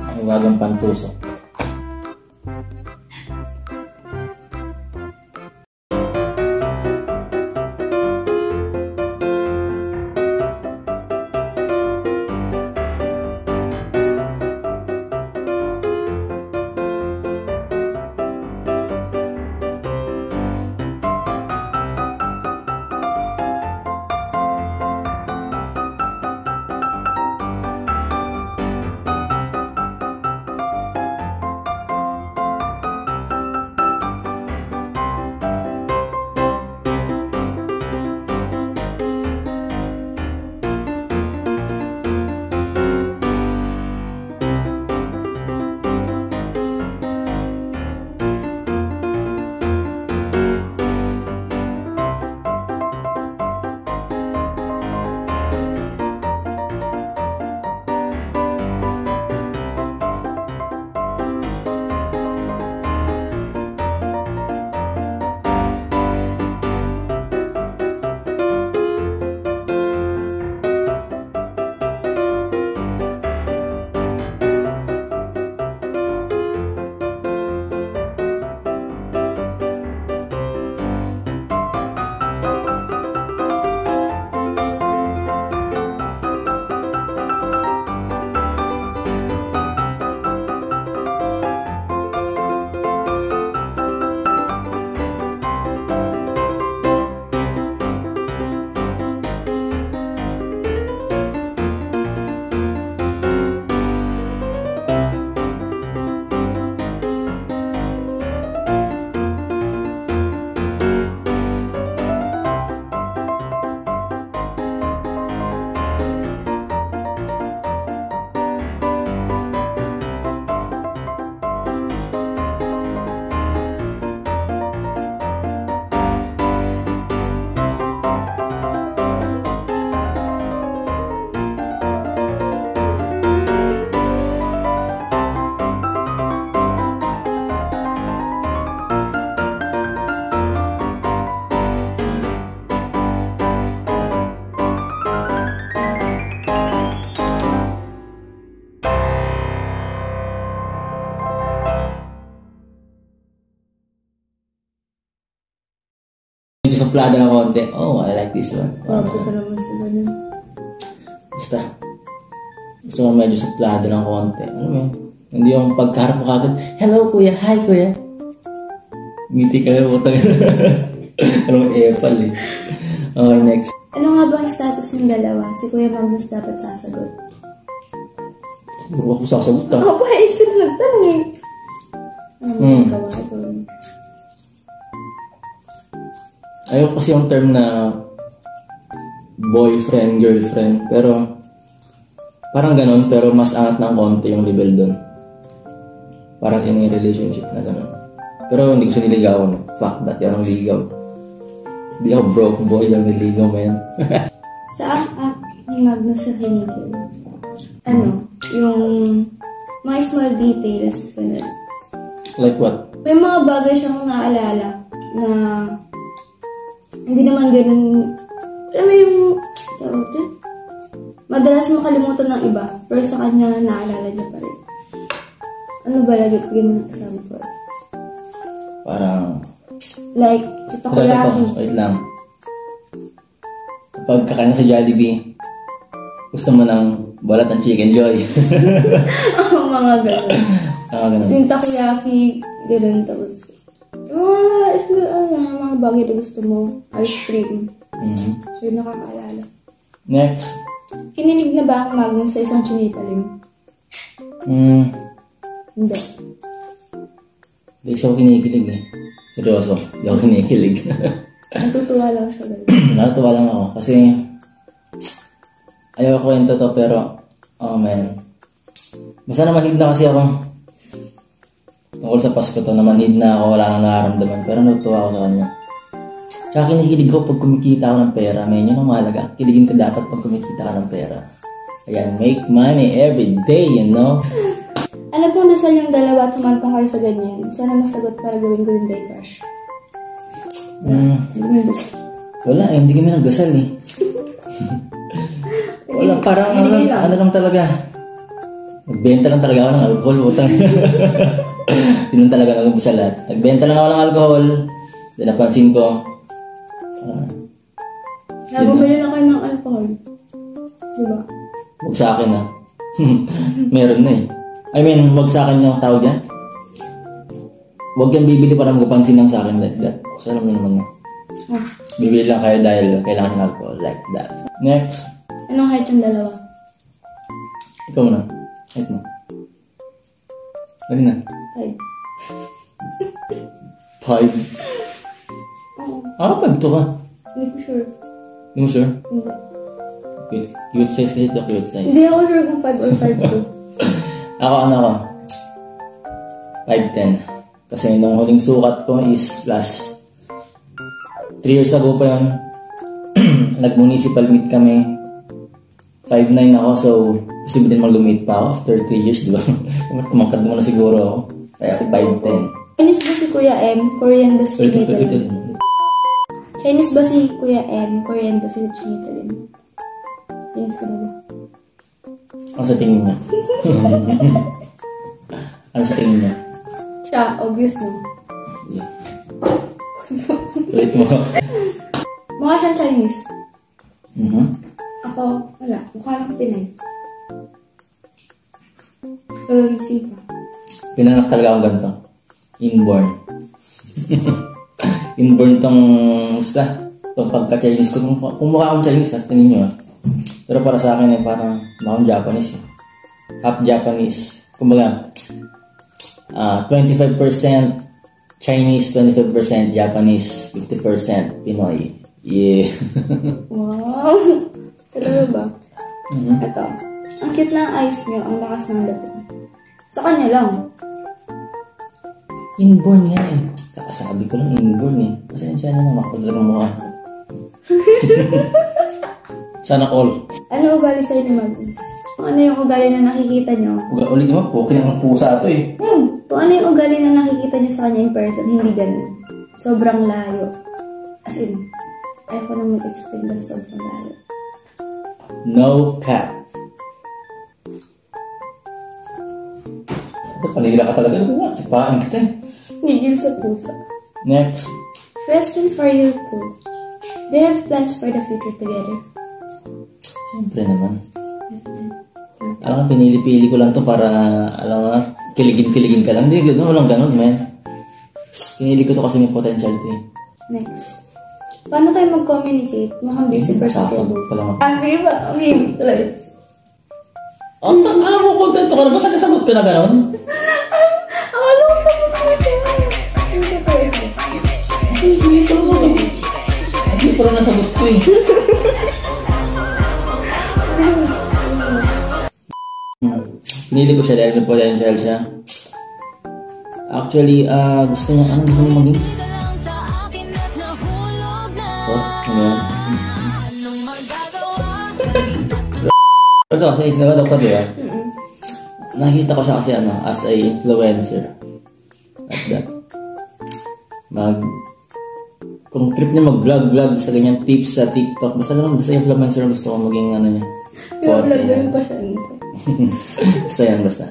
Mawagang pantusok. Suplada ng konti. Oh, I like this one. Basta. Gusto mo medyo suplada ng konti. Ano mo yun? Hindi yung pagkarap mo kagad, hello kuya, hi kuya. Ngiti ka na putang. Anong epal eh. Okay, next. Ano nga ba ang status ng dalawa? Si Kuya Magnus dapat sasagot. Huwag ko sasagot ka. Oo, sino nagtanong eh. Ano magawa doon? Ayaw kasi yung term na boyfriend, girlfriend. Pero parang ganon, pero mas angat ng konti yung level doon. Parang in a relationship na ganon. Pero hindi ko siya niligawan. Fuck that, yan ang ligaw. Hindi ako broke boy lang niligaw, man. Sa app ni Magnus sa Kinigil, ano, yung mga small details. Ganun. Like what? May mga bagay siyang naalala na hindi naman ganun, alam mo yung, madalas makalimutan ng iba, pero sa kanya naalala niya pa rin. Ano ba lagi? Bigyan mo ng example. Parang, like, takoyaki. Wait lang. Kapag kakain sa Jollibee, gusto mo ng balat ng Chicken Joy. Oo, mga ganun. Ganun. Yung takoyaki, ganun, tapos, mga bagay na gusto mo, ice cream. So, yun nakakaalala. Next. Kininig na ba ang Magnus sa isang chinitalim? Hindi. Hindi siya ako kinikilig eh. Seryoso, hindi ako kinikilig. Natutuwa lang siya. Natutuwa lang ako kasi ayaw ko kwento to pero oh man. Basta namanhid na kasi ako. Tungkol sa Pasko to, namanhid na ako, wala nang nararamdaman pero natutuwa ako sa kanya. Tsaka kinikilig ko pag kumikita ako ng pera. May yun ang mahalaga. Kiligin ka dapat pag kumikita ka ng pera. Ayan, make money every day, you know? Ano pong dasal yung dalawa at humantong kayo sa ganyan? Sana masagot para gawin ko din kay Crush. Wala eh, hindi kami nagdasal eh. Wala, parang ano lang talaga. Nagbenta lang talaga ako ng alcohol, utang. Yun talaga nag-umpisa lahat. Nagbenta lang ako ng alcohol. Then napansin ko, Nabumili na kayo ng alcohol. Diba? huwag sa akin ah. Meron na eh. I mean, huwag sa akin yung tawag yan. Huwag kang bibili para magpapansin lang sa akin like that. Kasi alam mo naman na. Bibili lang kayo dahil kailangan ng alcohol like that. Next. Anong height yung dalawa? Ikaw na. Height mo. Lagi na. 5. 5 to ka. Hindi ko sure. Hindi mo sure? Hindi. Cute size kasi ito, cute size. Hindi ako sure kung 5 or 5'2". Ako. 5'10". Kasi nung huling sukat ko is last 3 years ago pa yun. Nag-municipal meet kami. 5'9" ako, so posible din mag-lumit pa ako after 3 years, di ba? Tumangkad mo na siguro ako. Kaya 5'10". Chinese ba si Kuya M? Korean ba si Chinita Chinese ba si Kuya M? Korean ba si Chinita Chinese ka ba? Ano sa tingin niya? Ano sa tingin niya? Siya, obvious no? Yeah. Ulit mo. Mukha siyang Chinese. Mm-hmm. Ako, wala. Mukha lang Pinay. Kagagising pa. Pinanak talaga akong ganito. Inborn. Inborn tong basta. Itong pagka-Chinese ko. Kung mukha akong Chinese, tingin nyo. Pero para sa akin, parang akong Japanese. Half Japanese. Kumbaga, 25% Chinese, 25% Japanese, 50% Pinoy. Yeah. Wow! Talaga ba? Mm-hmm. Ito. Ang cute ng eyes niyo, ang lakas ng dating. Sa kanya lang. Inborn nga eh. Kakasabi ko lang inborn eh. Pasensya na naman ako talagang mukha. Sana all. Ano ugali sa'yo ni Magnus? Kung ano yung ugali na nakikita niyo? Ulit naman po, kinang pusa ito eh. Kung ano yung ugali na nakikita niyo sa kanya in person, hindi ganun. Sobrang layo. As in, ayaw ko na mag-explain na sobrang layo. No cap. Panila ka talaga. Sipain kita eh. Nigil sa pusa. Next. Question for you two. Do you have plans for the future together? Siyempre naman. Alam nga, pinili-pili ko lang to para, alam nga, kiligin-kiligin ka lang. Hindi, gano'n, walang gano'n, man. Pinili ko to kasi may potential to eh. Next. Paano kayo mag-communicate? Mukhang busy person kayo. Sasagot pa lang ako. Sige ba? Okay, tuloy. Alam mo, kontento ka na ba? Saan kasagot ko na gano'n? Akala ko pa sa kanya. Sige pa yun. Hindi pa rin nasagot ko eh. Pinili ko siya dahil may potential siya. Actually, gusto niya, ano gusto niya maging? Oh, ano yan? Pero kasi, nagadok ka diba? Nakita ko siya kasi as a influencer. Like that. Kung trip niya mag-vlog sa ganyan tips sa TikTok, basta influencer gusto ko maging niya. Yung vlog pa siya nito. Basta yan, basta.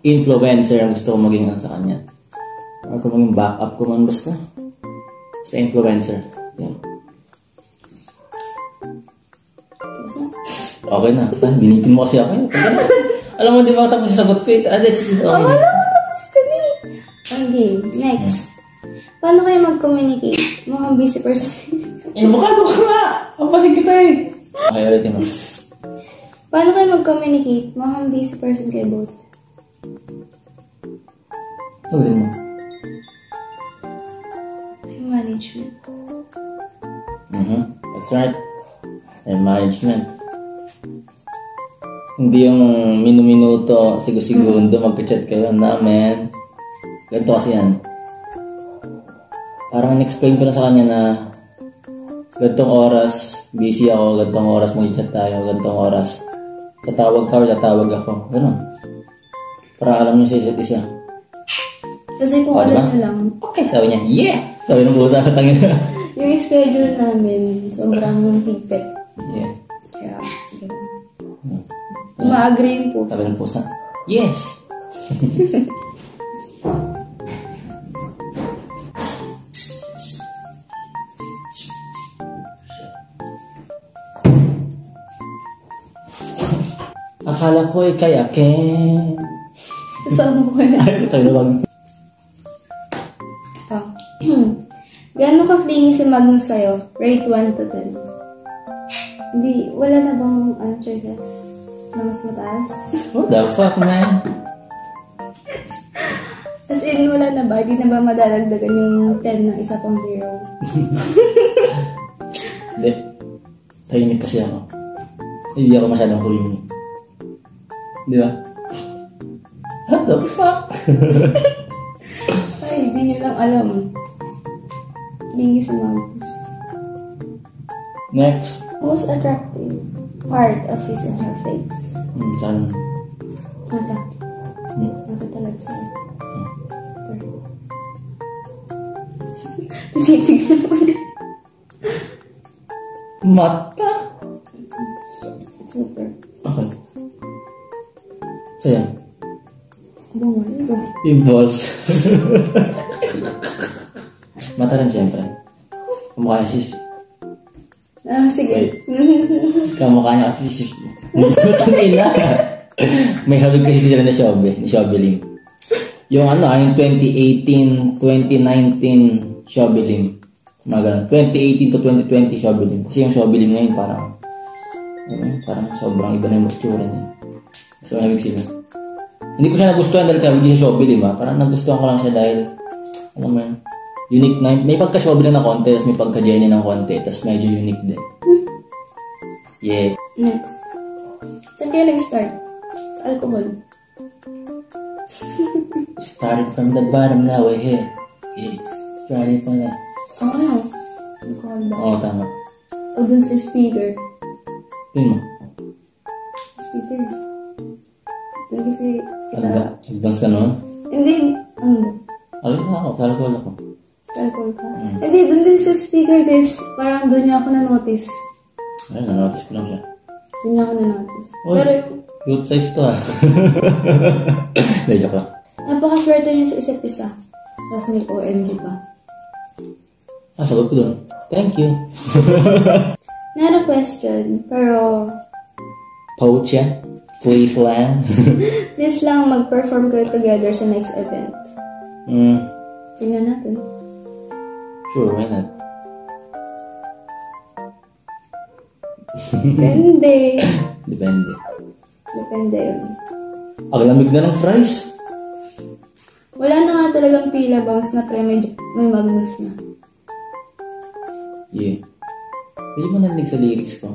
Influencer ang gusto ko maging sa kanya. Or kung maging backup ko man basta. Basta influencer. Yan. Okay na. Binitin mo kasi ako. Alam mo, di ba tapos yung sagot ko eh. Wala mo tapos ka na eh. Okay, next. Paano kayo mag-communicate? Mukhang busy person. Mukha ka nga! Ang pasig kita eh. Okay, ulit mo. Paano kayo mag-communicate? Mukhang busy person kayo both. Ulit mo. Time management. That's right. Time management. Hindi yung minuto, segundo magka-chat kayo. Na, man. Ganito kasi yan. Parang in-explain ko na sa kanya na gantong oras, busy ako, gantong oras mag-chat tayo, gantong oras tatawag ka or tatawag ako. Ganun. Para alam niyo sa isa't isa. Kasi kung alam niyo lang. Okay, sabi niya, yeah! Sabi ng busa ka tangin na. Yung schedule namin, sobrang higpit. Yeah. Kaya, ma-agree yung pusa. Sabi ng pusa. Yes. Akala ko kay Aken. Sasama ko yun. Ay, tayo lang. Ito. Gano'n ka-clingy si Magnus sa'yo? Rate 1 to 10. Hindi, wala na bang choices na mas mataas? What the fuck, man? As in, wala na ba? Di na ba madadagdagan yung 10 ng isa pang 0? Hindi. Tahimik kasi ako. Hindi ako masyadong clingy. Di ba? What the fuck? Ay, di nyo lang alam. Clingy si Magnus. Next. Most attractive part of his and her face. Saan? Mata. Mata talaga sa'yo. Tinitignan mo na. Mata? Super. Okay. Sayang. Bumalik. Pimples. Mata rin siyempre. Kumukha niya si... Sige. Kamukha niya kasi si... Tangina. May halog kasi sila na ni Shobe Lim. Yung yung 2018, 2019 Shobe Lim. Mga ganun. 2018 to 2020 Shobe Lim. Kasi yung Shobe Lim ngayon parang sobrang iba na yung mature niya. So, may sila. Hindi ko siya nagustuhan dahil kaya hindi siya Shobe Lim, ha? Parang nagustuhan ko lang siya dahil, alam mo yun, unique na, may pagka-Shobe Lim na konti, tapos may pagka-Jenny ng konti, tapos medyo unique din. Yeah. Next. Saan kayo nag-start? Sa alcohol. Started from the bottom, now we're here. Yes. Started from the... Alcohol ba? Oo, tama. O dun sa speaker. Tingin mo. Speaker. Dun kasi... Ano ba? Advance ka naman? Hindi. Ano ba? Alin na ako, sa alcohol ako. Alcohol ka. Hindi, dun din sa speaker, guys. Parang dun niya ako na-notice. Ayun, na-notice ko lang siya. Dun niya ako na-notice. Uy, Pero, cute size to, ha? Hindi, joke lang. napaka-swerte niyo sa isa't isa. Tapos may OMG pa. Sagot ko dun. Thank you. Not a question, pero Pocha, please lang. please lang mag-perform kayo together sa next event. Tingnan natin. Sure, why not? Depende. Depende. Depende yun. Ang lamig na ng fries. Wala na nga talagang pila bounce na try may Magnus na. Yeah. Hindi mo narinig sa lyrics ko.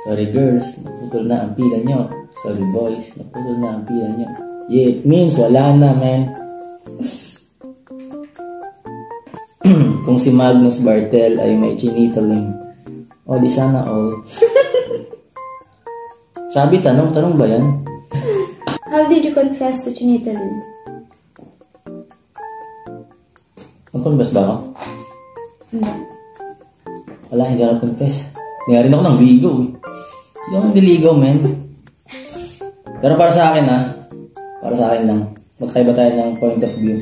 Sorry girls, naputol na ang pila nyo. Sorry boys, naputol na ang pila nyo. Yeah, it means wala na, man. Kung si Magnus Bartel ay may chinitaling, o di sana all. Sabi, tanong ba yan? How did you confess to Chinita Lynn? Mag-confess ba ako? Hindi. Wala, hindi ako confess. Hindi nga rin ako ng ligaw eh. Hindi ako niligaw, man. Pero para sa akin para sa akin lang, magkaiba tayo ng point of view.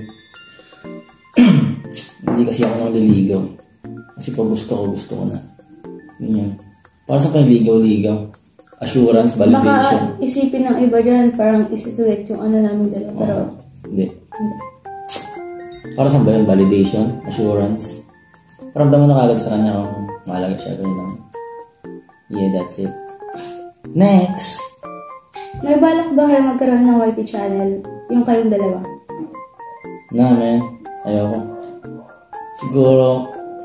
Hindi kasi ako nang liligaw. Kasi pag gusto ko na. Yun yun. Para sa ligaw-ligaw. Assurance, validation. Baka isipin ng iba dyan, parang isitulit yung ano namin dalawa. Pero, hindi. Para sa ba yun? Validation, assurance. Paramdam mo na kagad sa kanya kung mahalaga siya. Ganyan lang. Yeah, that's it. Next! may balak ba kayo magkaroon ng YT channel? Yung kayong dalawa? Na, man. Ayoko.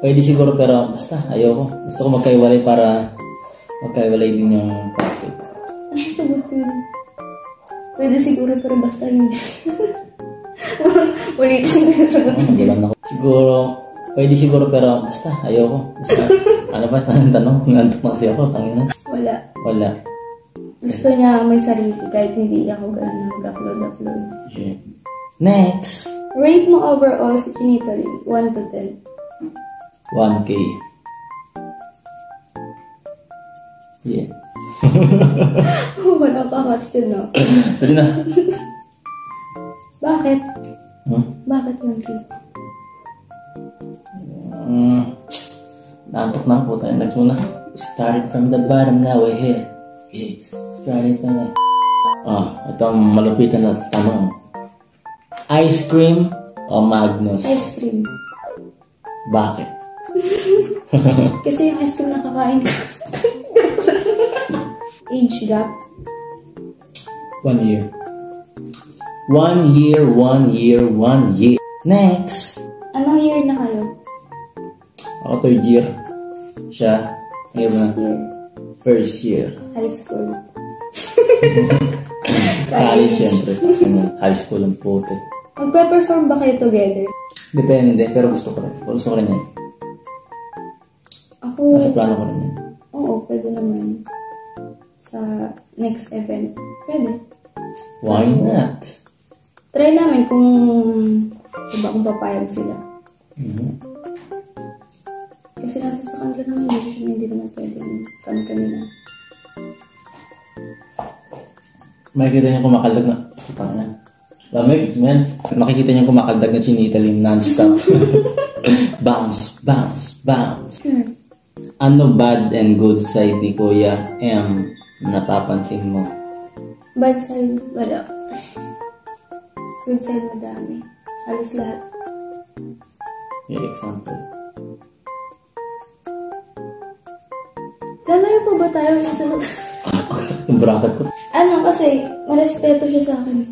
Pwede siguro pero basta, ayoko. Gusto ko magkaiwalay para magkaiwalay din yung profit. Ano sagot ko yun? Pwede siguro pero basta yun. Ulitin ko yung sagot ko. Galang ako. Pwede siguro pero basta, ayoko. Basta, ano ba ang tanong? Nantok na kasi ako, tangina. Wala. Gusto niya may sarili kahit hindi ako gano'n na mag-upload. Yeah. Next! Rate mo overall si Chinita Lynn, 1 to 10. 1K. Yeah. Walang kahot yun, no? Dali na. Bakit? Huh? Bakit monkey? Naantok na po tayo. Next muna. Started from the bottom, now we're here. Yes. Started from the... ito ang malupitan na tanong. Ice cream o Magnus? Ice cream. Bakit? Kasi yung ice cream nakakain ka. Age gap. 1 year. 1 year, 1 year, 1 year. Next. Anong year na kayo? Ako 3rd year. Siya. Ano ba? Year. 1st year. High school. College, syempre. High school ang puti. Magpe-perform ba kayo together? Depende, pero gusto ko rin. Gusto ko rin yan. Ako... Nasa plano ko rin yan. Oo, pwede naman. Sa next event. Pwede. Why not? Try namin kung papayag sila. Kasi nasa sa kanila naman yung decision, hindi naman pwede kami na. Makikita niyo kumakaldag na... Putang na. Lamig, man. Makikita niyo kumakaldag na chinita lim non-stop. Bounce, bounce, bounce. Ano bad and good side ni Kuya M napapansin mo? Bad side, wala. Good side, madami. Halos lahat. Your example. Lalayo po ba tayo sa sunod? Yung bracket ko. Ano, kasi marespeto siya sa akin.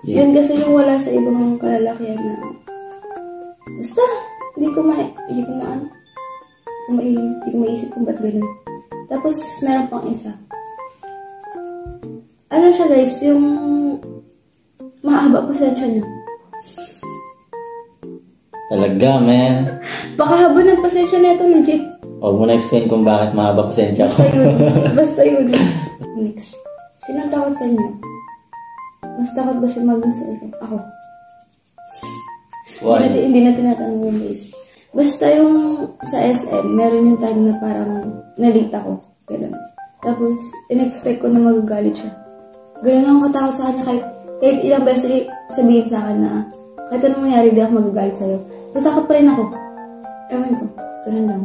Yeah. Yun kasi yung wala sa ibang kalalakihan na basta, hindi ko maisip kung ba't ganun. Tapos, meron pang isa. Ano siya guys, yung mahaba pasensya niya. Talaga, man. Baka haba ng pasensya na ito, legit. Huwag mo na explain kung bakit mahaba pasensya ko. Basta yun. Next. Sino takot sa inyo? Mas takot ba si Magnus sa inyo? Ako. Why? Hindi na tinatanong yung guys. Basta yung sa SM, meron yung time na parang nalate ako. Ganun. Tapos, in-expect ko na magagalit siya. Ganun ako katakot sa kanya kahit ilang beses sabihin sa akin na kahit anong mangyari, di ako magagalit sa'yo. Tatakot pa rin ako. Ewan ko. Ganun lang.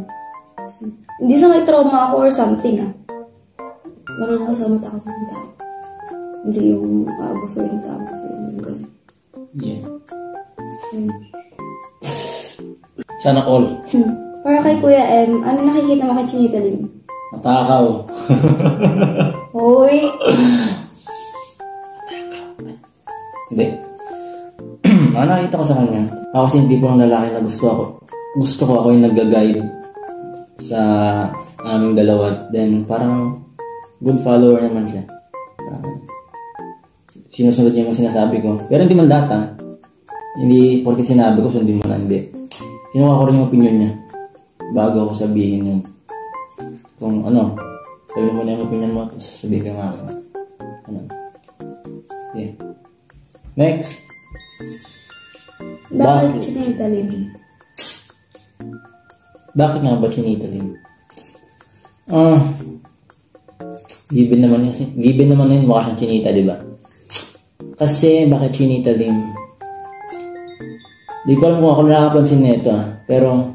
Hindi sa may trauma ako or something Marunong ako sa matakot sa isang tao. Hindi yung aabusuin. Yung ganun. Yeah. Sana all. Para kay Kuya M, ano nakikita mo kay Chinita Lim? Matakaw. Hoy! Hindi. Nakita ko sa kanya. Ako kasi hindi po ng lalaki na gusto ko ako yung nag-guide sa aming dalawa. Then parang good follower naman siya. Sinusunod niya yung sinasabi ko. Pero hindi man data. Hindi porket sinabi ko, sundin mo na. Hindi. Kinuha ko rin yung opinion niya bago ako sabihin yun. Kung ano, sabihin mo na yung opinion mo, tapos sasabihin ka nga ako. Ano? Yeah. Next. Bakit Chinita Lim? Bakit nga ba Chinita Lim? Given naman yun, mukha siyang Chinita, di ba? Kasi, bakit Chinita Lim? Di ko alam kung ako nakakapansin nito pero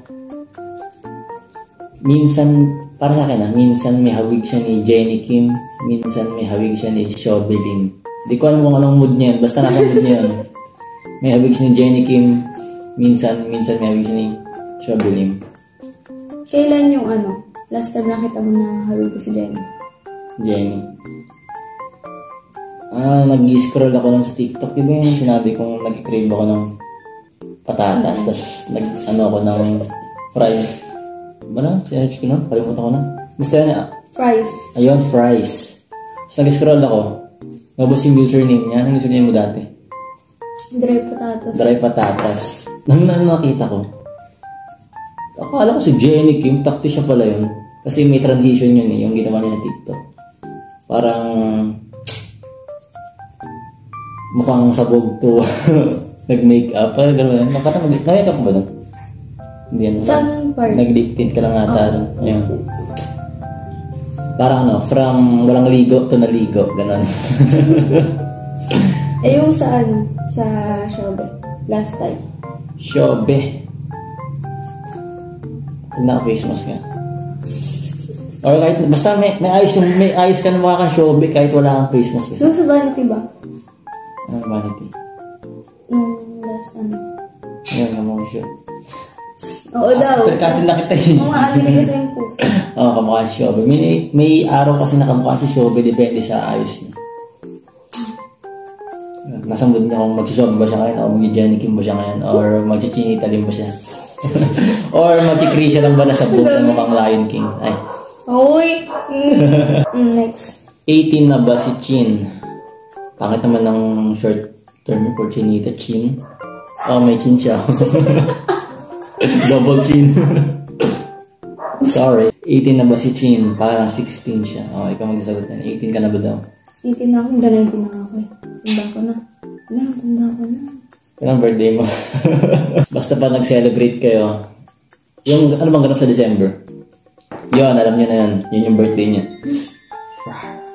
minsan, para sa akin minsan may hawig siya ni Jenny Kim, minsan may hawig siya ni Shobe Lim. Di ko alam kung anong mood niya yun, basta nasa mood niya yun. May hawig siya ni Jenny Kim, minsan may hawig siya ni Shobe Lim. Kailan yung last time nakita mo na hawig ko si Jenny? Nag-scroll ako lang sa TikTok, diba yung sinabi kong nag-crave ako ng patatas, tapos ako ng fries. Ba na? Sinerch ko na? Kalimutan ko na. Basta yun fries. Ayun, fries. Tapos nag-scroll ako. Nabos yung username niya. Anong username mo dati? Dry patatas. Nang nakita ko. Akala ko si Jenny Kim, takti siya pala yun. Kasi may transition yun yung ginawa niya na TikTok. Parang mukhang sabog to. Nag-makeup. Gano'n. Parang nag-makeup ba doon? Hindi yan. Saan part? Nag-lip tint ka lang ata. Ayun. Parang ano, from walang ligo to naligo, ganon. Yung sa ano, sa Shobe, last time. Shobe. Naka-face mask nga. Or kahit, basta may ayos ka na mukha kang Shobe kahit wala kang face mask. Doon sa Vanity ba? Ano Vanity? Last ano. Ayan, naman ko siya. Oo daw. Perkatin na kita eh. Mga ano nila sa yung puso. Oo, kamukha si Shobe. May araw kasi nakamukha si Shobe, depende sa ayos niya. Nasa mood niya kung mag-shobe ba siya ngayon o mag-Jenny Kim ba siya ngayon or mag-Chinita din ba siya. Or mag-Krisha lang ba nasa book ng mukhang Lion King. Ay. Uy! Next. 18 na ba si Chin? Pangit naman ng short term for Chinita, Chin. Oh, may Chin siya. Double Chin. Sorry. 18 na ba si Chin? Parang 16 siya. Oh, ikaw magsasagot na. 18 ka na ba daw? 18 na ako. Hanggang 19 na ako eh. Tanda ko na. Tanda ko na. Kailang birthday mo? Basta pa nag-celebrate kayo. Yung, ano bang ganap sa December? Yun, alam niyo na yan. Yun yung birthday niya.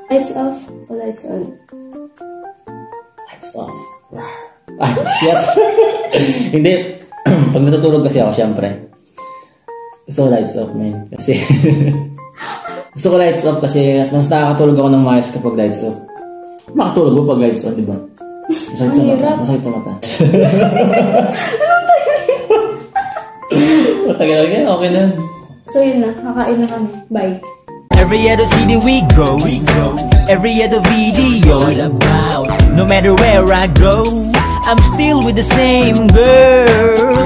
Lights off o lights on? Lights off. Ah, shit. Hindi. Pag natutulog kasi ako, syempre. Gusto ko lights off, man. Kasi, gusto ko lights off kasi mas nakakatulog ako ng maayos kapag lights off. Makatulog mo pag lights off, di ba? Masakit sa mata. Masakit sa mata. Matagal lang yan, okay na. So yun na, kakain na kami. Bye. Every other city we go. Every other video. No matter where I go, I'm still with the same girl.